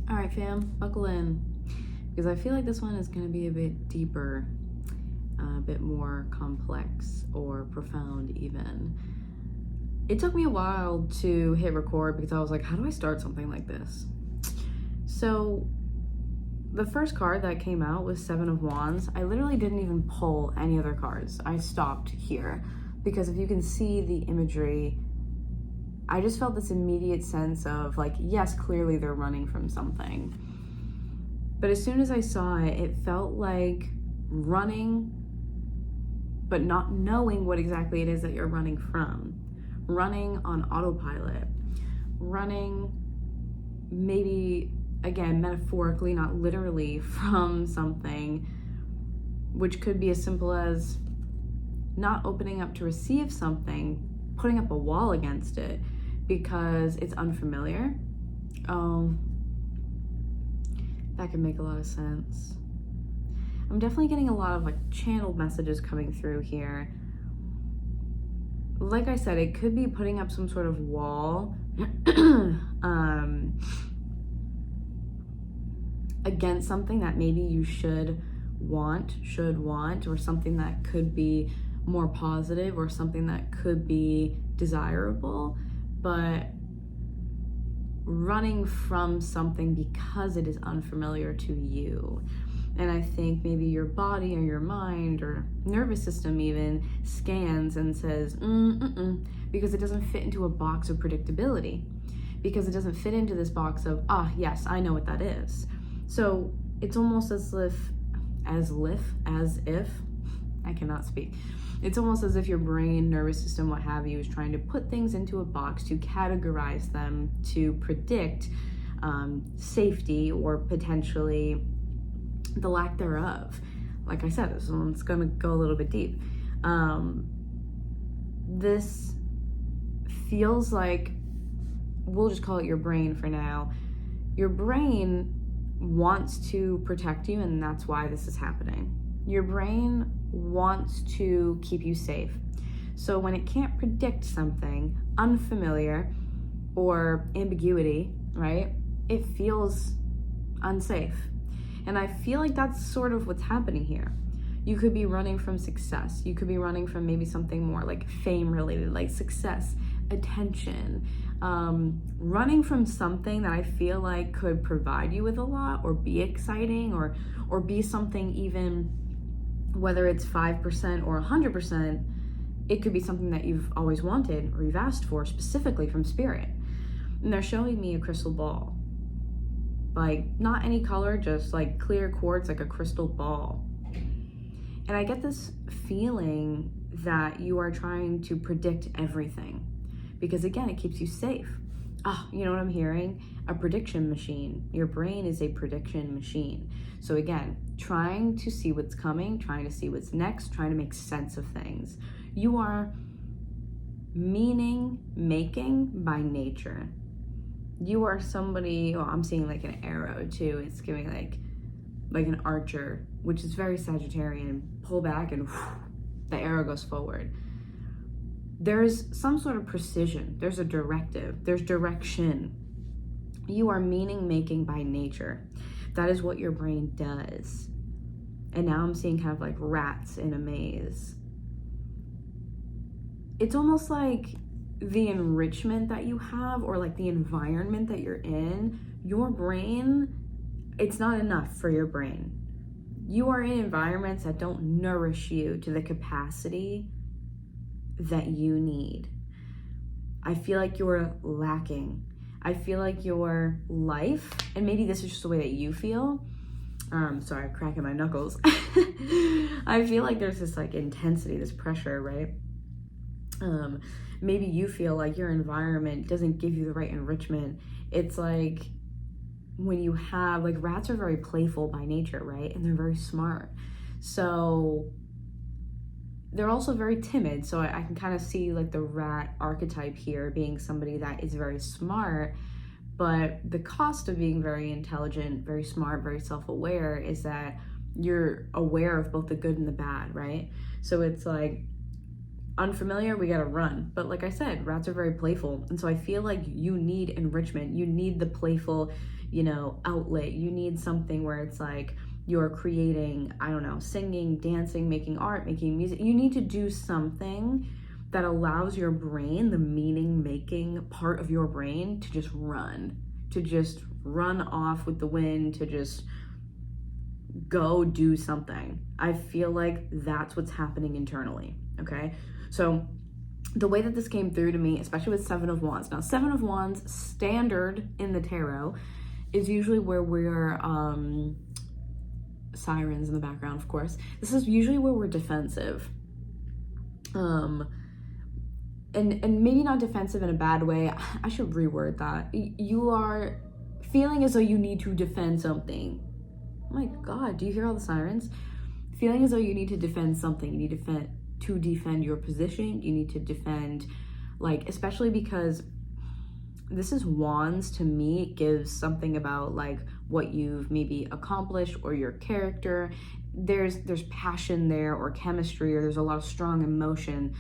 All right, fam, buckle in, because I feel like this one is going to be a bit deeper, a bit more complex or profound even. It took me a while to hit record because I was like, how do I start something like this? So the first card that came out was Seven of Wands. I literally didn't even pull any other cards. I stopped here because if you can see the imagery, I just felt this immediate sense of like, yes, clearly they're running from something. But as soon as I saw it, it felt like running, but not knowing what exactly it is that you're running from. Running on autopilot. Running, maybe, again, metaphorically, not literally, from something, which could be as simple as not opening up to receive something, putting up a wall against it because it's unfamiliar. That could make a lot of sense. I'm definitely getting a lot of like channeled messages coming through here. Like I said, it could be putting up some sort of wall against something that maybe you should want, or something that could be more positive or something that could be desirable, but running from something because it is unfamiliar to you. And I think maybe your body or your mind or nervous system even scans and says, because it doesn't fit into a box of predictability, because it doesn't fit into this box of, yes, I know what that is. So it's almost as if, I cannot speak. It's almost as if your brain, nervous system, what have you, is trying to put things into a box to categorize them, to predict safety or potentially the lack thereof. Like I said, this one's gonna go a little bit deep. This feels like, we'll just call it your brain for now. Your brain wants to protect you, and that's why this is happening. Your brain wants to keep you safe. So when it can't predict something unfamiliar or ambiguity, right, it feels unsafe. And I feel like that's sort of what's happening here. You could be running from success. You could be running from maybe something more like fame related, like success, attention, running from something that I feel like could provide you with a lot or be exciting or be something, even whether it's 5% or 100%, it could be something that you've always wanted or you've asked for specifically from spirit. And they're showing me a crystal ball. Like, not any color, just like clear quartz, like a crystal ball. And I get this feeling that you are trying to predict everything because, again, it keeps you safe. You know what I'm hearing? A prediction machine. Your brain is a prediction machine. So again, trying to see what's coming, trying to see what's next, trying to make sense of things. You are meaning making by nature. You are somebody, I'm seeing like an arrow too. It's giving like an archer, which is very Sagittarian. Pull back and the arrow goes forward. There's some sort of precision. There's a directive. There's direction. You are meaning making by nature. That is what your brain does. And now I'm seeing kind of like rats in a maze. It's almost like the enrichment that you have, or like the environment that you're in, your brain, it's not enough for your brain. You are in environments that don't nourish you to the capacity that you need. I feel like you're lacking. I feel like your life, and maybe this is just the way that you feel. Sorry, I'm cracking my knuckles. I feel like there's this like intensity, this pressure, right? Maybe you feel like your environment doesn't give you the right enrichment. It's like when you have, like, rats are very playful by nature, right? And they're very smart. So they're also very timid. So I can kind of see like the rat archetype here being somebody that is very smart, but the cost of being very intelligent, very smart, very self-aware is that you're aware of both the good and the bad, right? So it's like, unfamiliar, we gotta run. But like I said, rats are very playful. And so I feel like you need enrichment. You need the playful, you know, outlet. You need something where it's like you're creating, I don't know, singing, dancing, making art, making music. You need to do something that allows your brain, the meaning making part of your brain, to just run off with the wind, to just go do something. I feel like that's what's happening internally, okay? So the way that this came through to me, especially with Seven of Wands. Now, Seven of Wands, standard in the tarot, is usually where we're, sirens in the background, of course. This is usually where we're defensive. And maybe not defensive in a bad way. I should reword that. You are feeling as though you need to defend something. Oh my God, do you hear all the sirens? Feeling as though you need to defend something. You need to defend your position. You need to defend, like, especially because this is Wands. To me, it gives something about like what you've maybe accomplished or your character. There's passion there, or chemistry, or there's a lot of strong emotion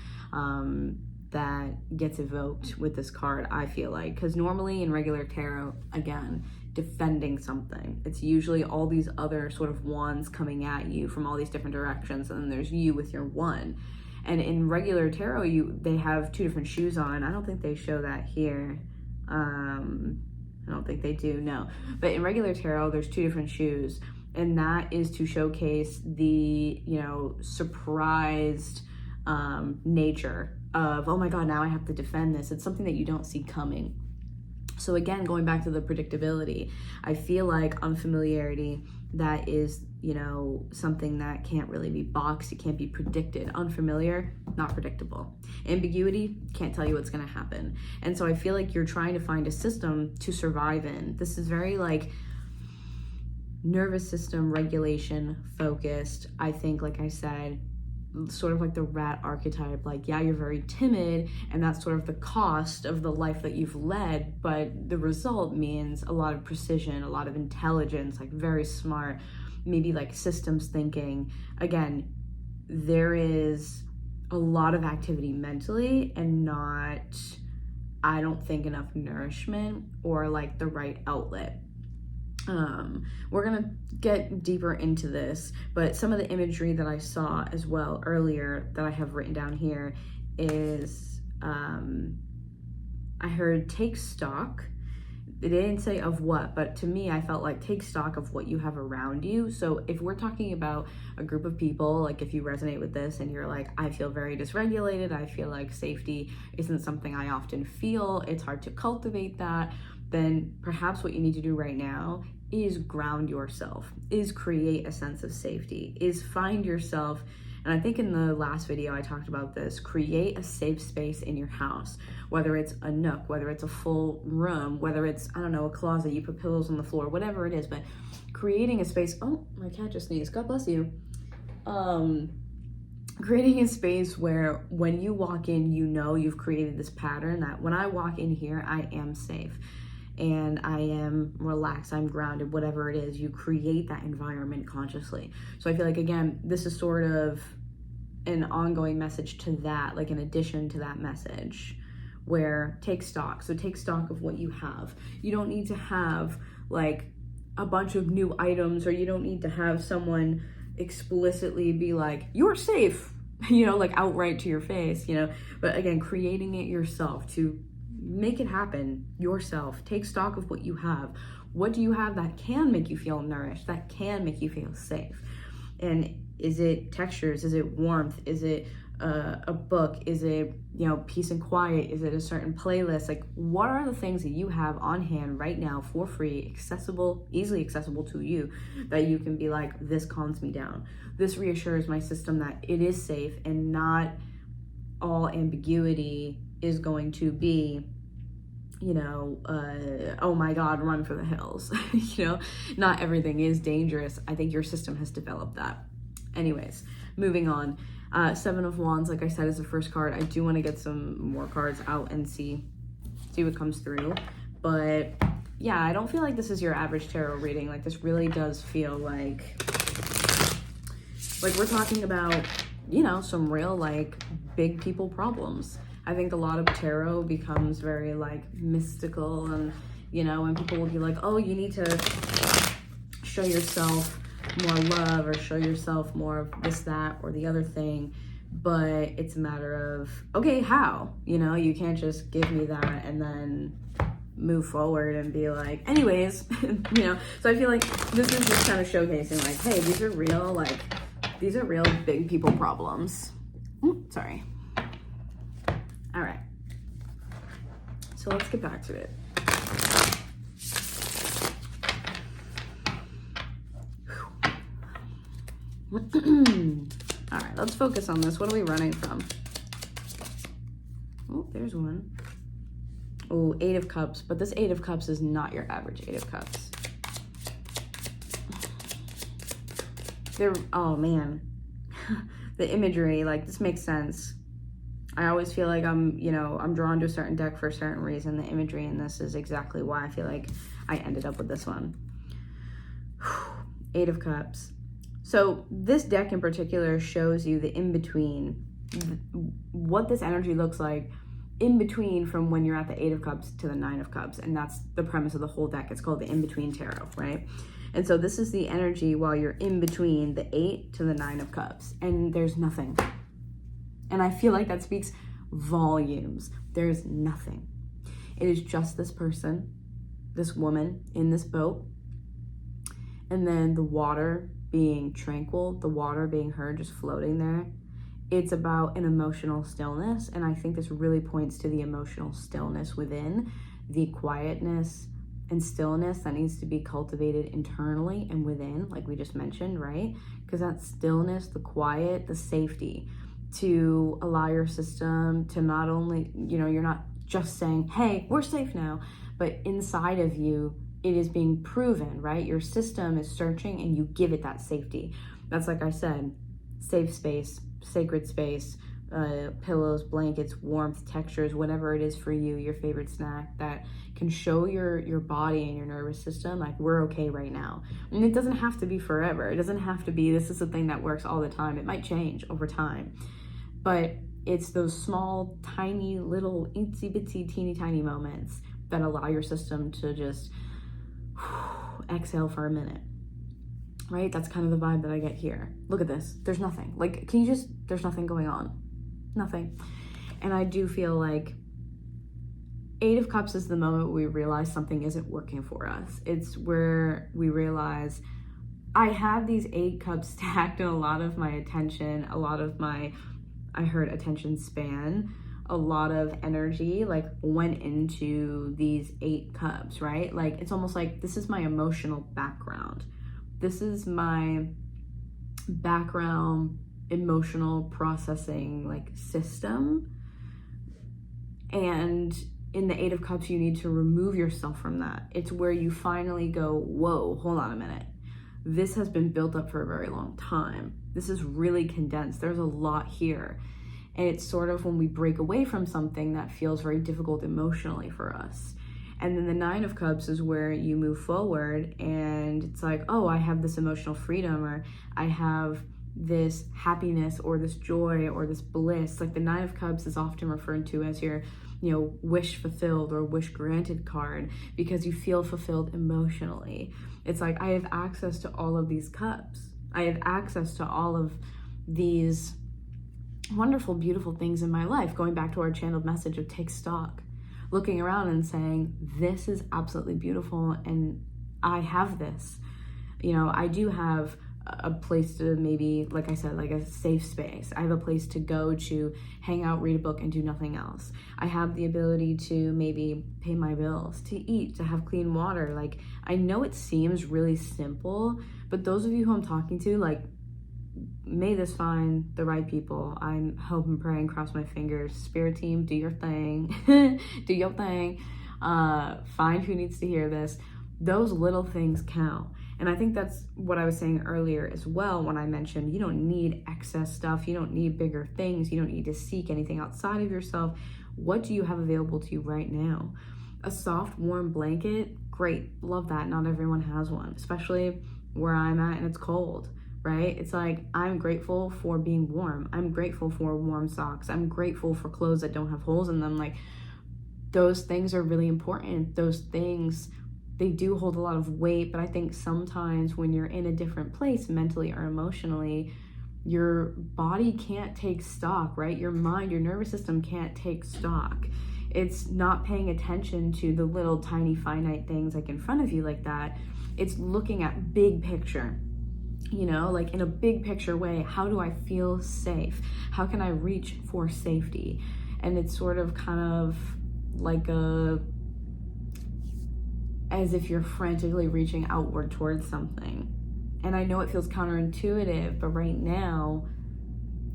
that gets evoked with this card, I feel like. Because normally in regular tarot, again, defending something, it's usually all these other sort of wands coming at you from all these different directions, and then there's you with your one. And in regular tarot, they have two different shoes on. I don't think they show that here. I don't think they do, no. But in regular tarot, there's two different shoes, and that is to showcase the, you know, surprised nature of, oh my God, now I have to defend this. It's something that you don't see coming. So again, going back to the predictability, I feel like unfamiliarity, that is, you know, something that can't really be boxed. It can't be predicted. Unfamiliar, not predictable. Ambiguity, can't tell you what's going to happen. And so I feel like you're trying to find a system to survive in. This is very like nervous system regulation focused. I think, like I said, sort of like the rat archetype, like, yeah, you're very timid, and that's sort of the cost of the life that you've led, but the result means a lot of precision, a lot of intelligence, like very smart, maybe like systems thinking. Again, there is a lot of activity mentally, and not, I don't think, enough nourishment or like the right outlet. We're gonna get deeper into this, but some of the imagery that I saw as well earlier that I have written down here is, I heard take stock. They didn't say of what, but to me, I felt like take stock of what you have around you. So if we're talking about a group of people, like if you resonate with this and you're like, I feel very dysregulated, I feel like safety isn't something I often feel, it's hard to cultivate that, then perhaps what you need to do right now is ground yourself, is create a sense of safety, is find yourself. And I think in the last video I talked about this, create a safe space in your house, whether it's a nook, whether it's a full room, whether it's, I don't know, a closet, you put pillows on the floor, whatever it is, but creating a space. Oh, my cat just sneezed, God bless you. Creating a space where when you walk in, you know you've created this pattern that when I walk in here, I am safe and I am relaxed, I'm grounded, whatever it is. You create that environment consciously. So I feel like, again, this is sort of an ongoing message to that, like in addition to that message, where take stock. So take stock of what you have. You don't need to have like a bunch of new items, or you don't need to have someone explicitly be like, you're safe, you know, like outright to your face, you know. But again, creating it yourself, to make it happen yourself. Take stock of what you have. What do you have that can make you feel nourished, that can make you feel safe? And is it textures? Is it warmth? Is it a book? Is it, you know, peace and quiet? Is it a certain playlist? Like, what are the things that you have on hand right now for free, accessible, easily accessible to you, that you can be like, this calms me down, this reassures my system that it is safe, and not all ambiguity is going to be, you know, oh my God, run for the hills. You know, not everything is dangerous. I think your system has developed that. Anyways, moving on. Seven of Wands, like I said, is the first card. I do want to get some more cards out and see what comes through. But yeah, I don't feel like this is your average tarot reading. Like, this really does feel like we're talking about, you know, some real like big people problems. I think a lot of tarot becomes very like mystical, and You know, and people will be like, oh, you need to show yourself more love or show yourself more of this, that, or the other thing. But it's a matter of, okay, how? You know, you can't just give me that and then move forward and be like, anyways, you know. So I feel like this is just kind of showcasing like, hey, these are real big people problems. Sorry. All right. So let's get back to it. All right, let's focus on this. What are we running from? Oh, there's one. Oh, 8 of Cups. But this 8 of Cups is not your average 8 of Cups. Oh man. The imagery, like, this makes sense. I always feel like I'm drawn to a certain deck for a certain reason. The imagery in this is exactly why I feel like I ended up with this one. 8 of Cups. So this deck in particular shows you the in-between, what this energy looks like in between from when you're at the 8 of Cups to the 9 of Cups. And that's the premise of the whole deck. It's called the in-between tarot, right? And so this is the energy while you're in between the 8 to the 9 of Cups. And there's nothing. And I feel like that speaks volumes. There's nothing. It is just this person, this woman in this boat. And then the water being tranquil, the water being her just floating there. It's about an emotional stillness, and I think this really points to the emotional stillness within, the quietness and stillness that needs to be cultivated internally and within, like we just mentioned, right? Because that stillness, the quiet, the safety, to allow your system to not only, you know, you're not just saying, hey, we're safe now, but inside of you, it is being proven, right? Your system is searching and you give it that safety. That's, like I said, safe space, sacred space, pillows, blankets, warmth, textures, whatever it is for you, your favorite snack that can show your body and your nervous system, like, we're okay right now. And it doesn't have to be forever. It doesn't have to be, this is a thing that works all the time. It might change over time. But it's those small, tiny, little, itsy bitsy, teeny tiny moments that allow your system to just exhale for a minute, right? That's kind of the vibe that I get here. Look at this. There's nothing. Like, there's nothing going on. Nothing. And I do feel like 8 of Cups is the moment we realize something isn't working for us. It's where we realize I have these 8 cups stacked and a lot of my attention, a lot of my, I heard attention span, a lot of energy like went into these 8 cups, right? Like, it's almost like this is my emotional background. This is my background emotional processing like system. And in the 8 of Cups, you need to remove yourself from that. It's where you finally go, whoa, hold on a minute. This has been built up for a very long time. This is really condensed. There's a lot here. And it's sort of when we break away from something that feels very difficult emotionally for us. And then the 9 of Cups is where you move forward and it's like, oh, I have this emotional freedom, or I have this happiness or this joy or this bliss. Like, the 9 of Cups is often referred to as your, you know, wish fulfilled or wish granted card, because you feel fulfilled emotionally. It's like, I have access to all of these cups. I have access to all of these wonderful, beautiful things in my life. Going back to our channeled message of take stock, looking around and saying, this is absolutely beautiful and I have this. You know, I do have a place to maybe, like I said, like a safe space. I have a place to go to hang out, read a book, and do nothing else. I have the ability to maybe pay my bills, to eat, to have clean water. Like, I know it seems really simple, but those of you who I'm talking to, like, may this find the right people. I'm hoping, praying, cross my fingers. Spirit team, do your thing. Do your thing. Find who needs to hear this. Those little things count. And I think that's what I was saying earlier as well when I mentioned you don't need excess stuff. You don't need bigger things. You don't need to seek anything outside of yourself. What do you have available to you right now? A soft, warm blanket? Great. Love that. Not everyone has one, especially where I'm at and it's cold, right? It's like, I'm grateful for being warm. I'm grateful for warm socks. I'm grateful for clothes that don't have holes in them. Like, those things are really important. Those things, they do hold a lot of weight, but I think sometimes when you're in a different place mentally or emotionally, your body can't take stock, right? Your mind, your nervous system can't take stock. It's not paying attention to the little tiny finite things like in front of you like that. It's looking at big picture, you know, like in a big picture way. How do I feel safe? How can I reach for safety? And it's sort of kind of like as if you're frantically reaching outward towards something. And I know it feels counterintuitive, but right now,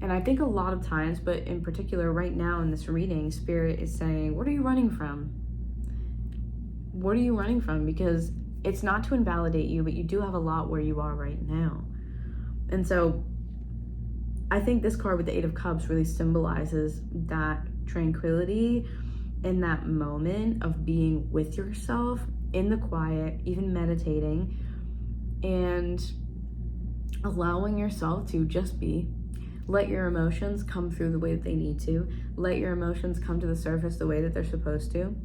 and I think a lot of times, but in particular right now in this reading, Spirit is saying, what are you running from? What are you running from? Because it's not to invalidate you, but you do have a lot where you are right now. And so I think this card with the Eight of Cups really symbolizes that tranquility in that moment of being with yourself in the quiet, even meditating, and allowing yourself to just be. Let your emotions come through the way that they need to. Let your emotions come to the surface the way that they're supposed to.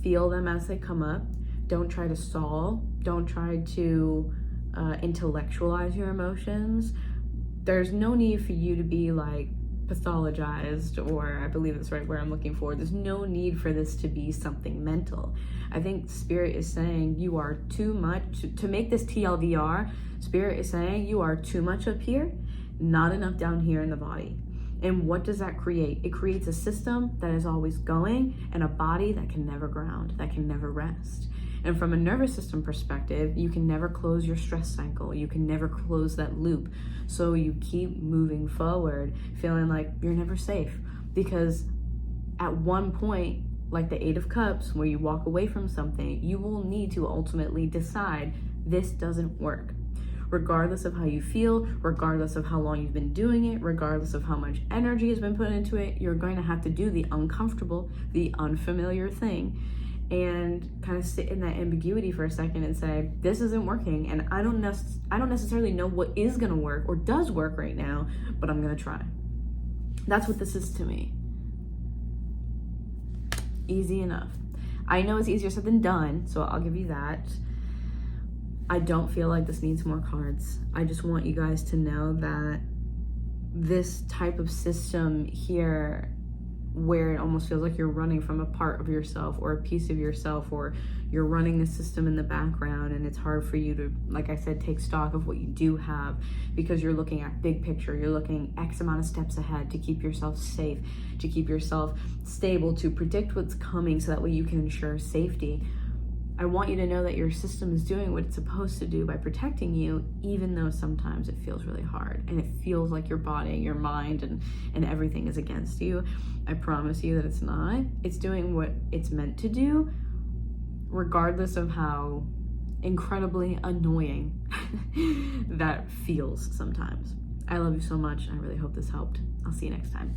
Feel them as they come up. Don't try to solve. Don't try to intellectualize your emotions. There's no need for you to be like pathologized, or I believe that's right where I'm looking for. There's no need for this to be something mental. I think Spirit is saying you are too much, to make this TLDR, Spirit is saying you are too much up here, not enough down here in the body. And what does that create? It creates a system that is always going and a body that can never ground, that can never rest. And from a nervous system perspective, you can never close your stress cycle. You can never close that loop. So you keep moving forward, feeling like you're never safe. Because at one point, like the Eight of Cups, where you walk away from something, you will need to ultimately decide this doesn't work. Regardless of how you feel, regardless of how long you've been doing it, regardless of how much energy has been put into it, you're going to have to do the uncomfortable, the unfamiliar thing, and kind of sit in that ambiguity for a second and say, this isn't working, and I don't necessarily know what is gonna work or does work right now, but I'm gonna try. That's what this is to me. Easy enough. I know it's easier said than done, so I'll give you that. I don't feel like this needs more cards. I just want you guys to know that this type of system here, where it almost feels like you're running from a part of yourself or a piece of yourself, or you're running the system in the background, and it's hard for you to, like I said, take stock of what you do have, because you're looking at big picture. You're looking X amount of steps ahead to keep yourself safe, to keep yourself stable, to predict what's coming so that way you can ensure safety. I want you to know that your system is doing what it's supposed to do by protecting you, even though sometimes it feels really hard and it feels like your body, your mind, and everything is against you. I promise you that it's not. It's doing what it's meant to do, regardless of how incredibly annoying that feels sometimes. I love you so much. I really hope this helped. I'll see you next time.